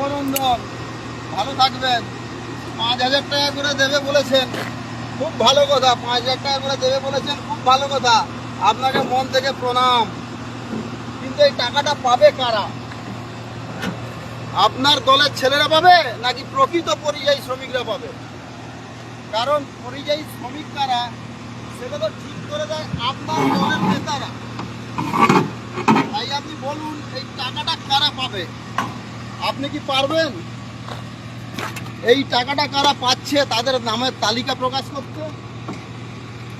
শুভনন্দন, ভালো থাকবেন। 5,000 টাকা করে দেবে বলেছেন, খুব ভালো কথা। 5,000 টাকা করে দেবে বলেছেন, খুব ভালো কথা। আপনাকে মন থেকে প্রণাম। কিন্তু এই টাকাটা পাবে কারা? আপনার দলের ছেলেরা পাবে নাকি প্রকৃত পরিযায়ী শ্রমিকরা পাবে? কারণ পরিযায়ী শ্রমিক কারা সেটা তো ঠিক করে দেয় আপনার দলের নেতারা। তাই আপনি বলুন এই টাকাটা কারা পাবে? আপনি কি পারবেন এই টাকাটা কারা পাচ্ছে তাদের নামের তালিকা প্রকাশ করতে?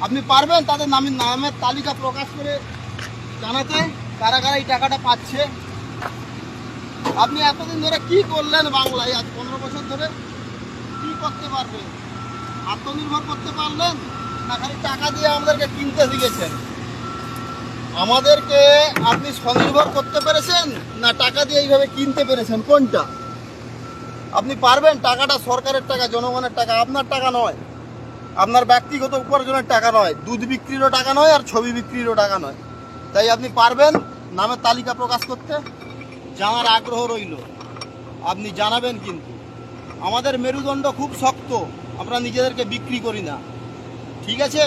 আপনি পারবেন তাদের নামের তালিকা প্রকাশ করে জানাতে কারা কারা এই টাকাটা পাচ্ছে? আপনি এতদিন ধরে কি করলেন বাংলায়? আজ 15 বছর ধরে কি করতে পারবেন? আত্মনির্ভর করতে পারলেন না খালি টাকা দিয়ে আমাদেরকে কিনতে শিখেছেন? আমাদেরকে আপনি স্বনির্ভর করতে পেরেছেন না টাকা দিয়ে এইভাবে কিনতে পেরেছেন? কোনটা? আপনি পারবেন? টাকাটা সরকারের টাকা, জনগণের টাকা, আপনার টাকা নয়, আপনার ব্যক্তিগত উপার্জনের টাকা নয়, দুধ বিক্রিরও টাকা নয়, আর ছবি বিক্রিরও টাকা নয়। তাই আপনি পারবেন নামের তালিকা প্রকাশ করতে? জানার আগ্রহ রইল, আপনি জানাবেন। কিন্তু আমাদের মেরুদণ্ড খুব শক্ত, আমরা নিজেদেরকে বিক্রি করি না, ঠিক আছে?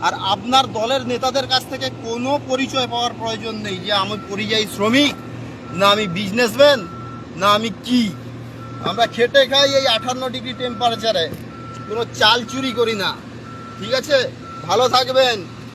আর আপনার দলের নেতাদের কাছ থেকে কোনো পরিচয় পাওয়ার প্রয়োজন নেই যে আমি পরিযায়ী শ্রমিক, না আমি বিজনেসম্যান, না আমি কি। আমরা খেটে খাই এই 58 ডিগ্রি টেম্পারেচারে, কোনো চাল চুরি করি না, ঠিক আছে? ভালো থাকবেন।